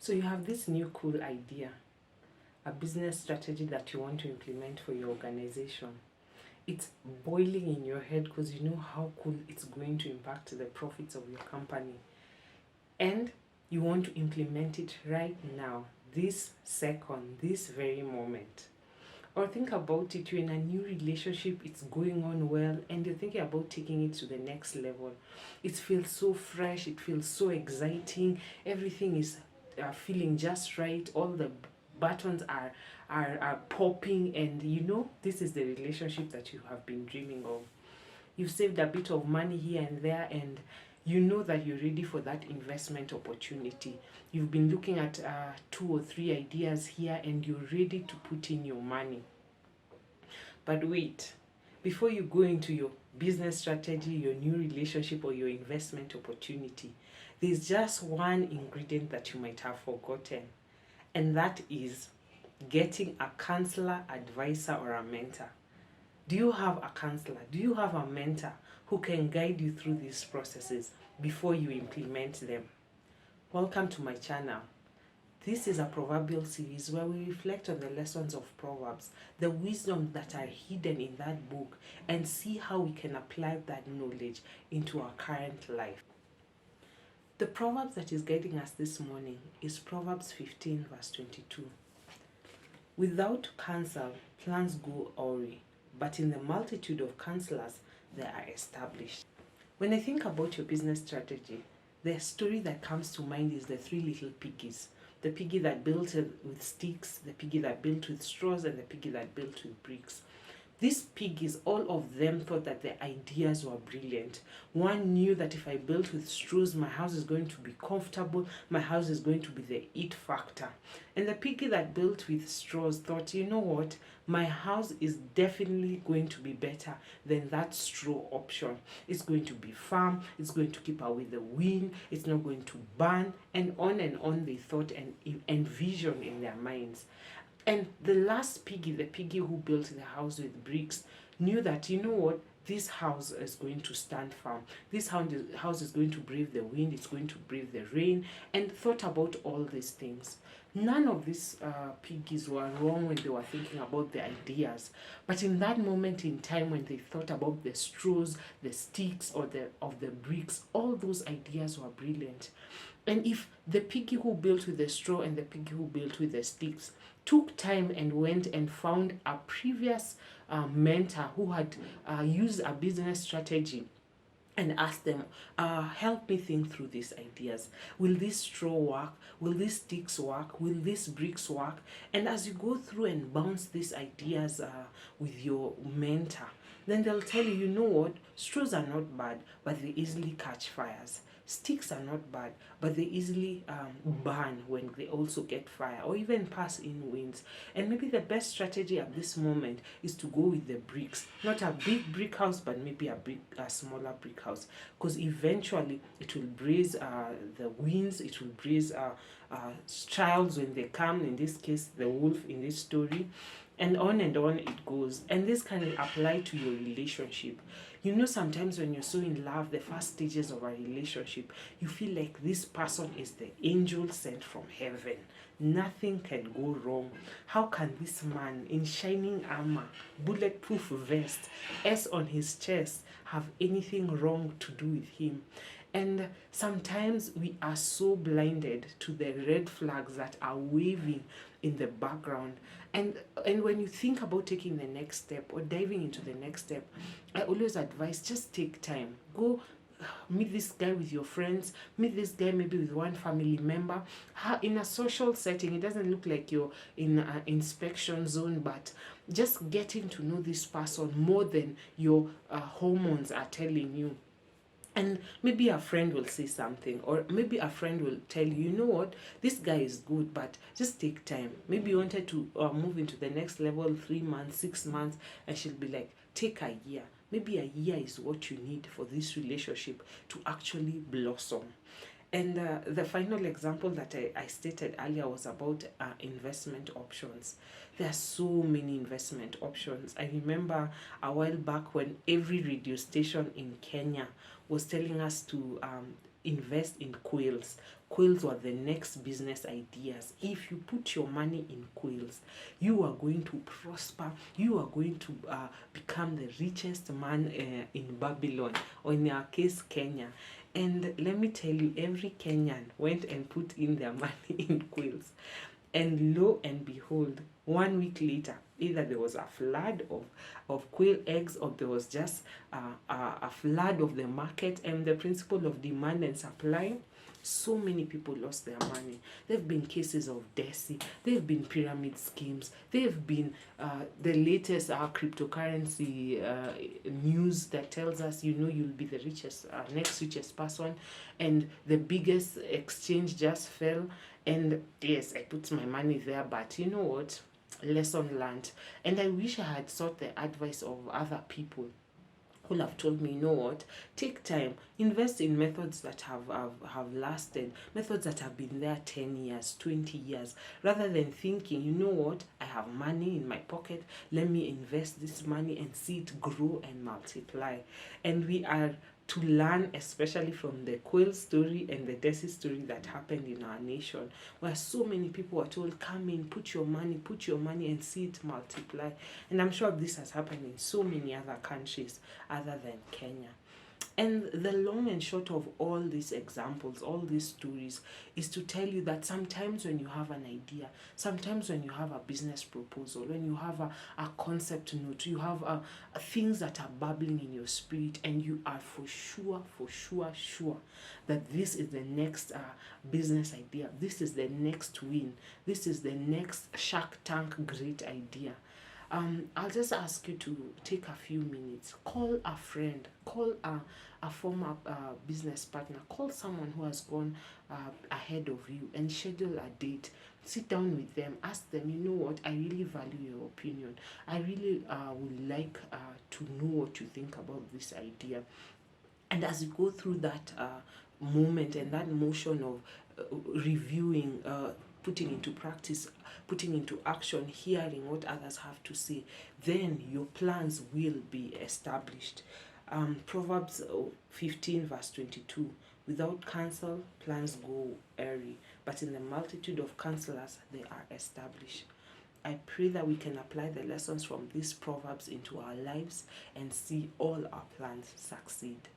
So you have this new cool idea, a business strategy that you want to implement for your organization. It's boiling in your head because you know how cool it's going to impact the profits of your company. And you want to implement it right now, this second, this very moment. Or think about it, you're in a new relationship, it's going on well, and you're thinking about taking it to the next level. It feels so fresh, it feels so exciting, everything is feeling just right, all the buttons are popping, and you know this is the relationship that you have been dreaming of. You've saved a bit of money here and there, and you know that you're ready for that investment opportunity. You've been looking at 2 or 3 ideas here, and you're ready to put in your money. But wait, before you go into your business strategy, your new relationship, or your investment opportunity, there's just one ingredient that you might have forgotten, and that is getting a counselor, advisor, or a mentor. Do you have a counselor? Do you have a mentor who can guide you through these processes before you implement them? Welcome to my channel. This is a proverbial series where we reflect on the lessons of Proverbs, the wisdom that are hidden in that book, and see how we can apply that knowledge into our current life. The proverb that is guiding us this morning is Proverbs 15 verse 22. Without counsel, plans go awry, but in the multitude of counselors, they are established. When I think about your business strategy, the story that comes to mind is the 3 little piggies. The piggy that built with sticks, the piggy that built with straws, and the piggy that built with bricks. These piggies, all of them thought that their ideas were brilliant. One knew that if I built with straws, my house is going to be comfortable, my house is going to be the it factor. And the piggy that built with straws thought, you know what, my house is definitely going to be better than that straw option. It's going to be firm, it's going to keep away the wind, it's not going to burn, and on they thought and envisioned in their minds. And the last piggy, the piggy who built the house with bricks, knew that, you know what, this house is going to stand firm. This house is going to brave the wind, it's going to brave the rain, and thought about all these things. None of these piggies were wrong when they were thinking about the ideas. But in that moment in time when they thought about the straws, the sticks, or the bricks, all those ideas were brilliant. And if the piggy who built with the straw and the piggy who built with the sticks took time and went and found a previous mentor who had used a business strategy and asked them, help me think through these ideas. Will this straw work? Will these sticks work? Will these bricks work? And as you go through and bounce these ideas with your mentor, then they'll tell you, you know what, straws are not bad, but they easily catch fires. Sticks are not bad, but they easily burn when they also get fire or even pass in winds. And maybe the best strategy at this moment is to go with the bricks. Not a big brick house, but maybe a smaller brick house. Because eventually it will brace the winds, it will brace trials when they come, in this case, the wolf in this story. And on it goes. And this can apply to your relationship. You know, sometimes when you're so in love, the first stages of a relationship, you feel like this person is the angel sent from heaven. Nothing can go wrong. How can this man in shining armor, bulletproof vest, S on his chest, have anything wrong to do with him? And sometimes we are so blinded to the red flags that are waving in the background. And when you think about taking the next step or diving into the next step, I always advise, just take time. Go meet this guy with your friends, meet this guy maybe with one family member. In a social setting, it doesn't look like you're in an inspection zone, but just getting to know this person more than your hormones are telling you. And maybe a friend will say something, or maybe a friend will tell you, you know what, this guy is good, but just take time. Maybe you wanted to move into the next level 3 months, 6 months, and she'll be like, take a year. Maybe a year is what you need for this relationship to actually blossom. And the final example that I stated earlier was about investment options. There are so many investment options. I remember a while back when every radio station in Kenya was telling us to invest in quails. Quails were the next business ideas. If you put your money in quails, you are going to prosper. You are going to become the richest man in Babylon, or in our case, Kenya. And let me tell you, every Kenyan went and put in their money in quails. And lo and behold, 1 week later, either there was a flood of quail eggs, or there was just a flood of the market, and the principle of demand and supply. So many people lost their money. There have been cases of DESI. There have been pyramid schemes. There have been the latest cryptocurrency news that tells us, you'll be the richest, next richest person, and the biggest exchange just fell. And yes, I put my money there, but you know what? Lesson learned. And I wish I had sought the advice of other people who have told me, you know what, take time, invest in methods that have lasted, methods that have been there 10 years, 20 years, rather than thinking, you know what, I have money in my pocket, let me invest this money and see it grow and multiply. And we are to learn, especially from the quail story and the Desi story that happened in our nation, where so many people were told, come in, put your money and see it multiply. And I'm sure this has happened in so many other countries other than Kenya. And the long and short of all these examples, all these stories, is to tell you that sometimes when you have an idea, sometimes when you have a business proposal, when you have a concept note, you have things that are bubbling in your spirit, and you are for sure that this is the next business idea, this is the next win, this is the next Shark Tank great idea. I'll just ask you to take a few minutes, call a friend, call a former business partner, call someone who has gone ahead of you, and schedule a date. Sit down with them, ask them, you know what, I really value your opinion. I really would like to know what you think about this idea. And as you go through that moment and that motion of reviewing, putting into practice, putting into action, hearing what others have to say, then your plans will be established. Proverbs 15 verse 22, without counsel, plans go airy, but in the multitude of counselors, they are established. I pray that we can apply the lessons from these proverbs into our lives and see all our plans succeed.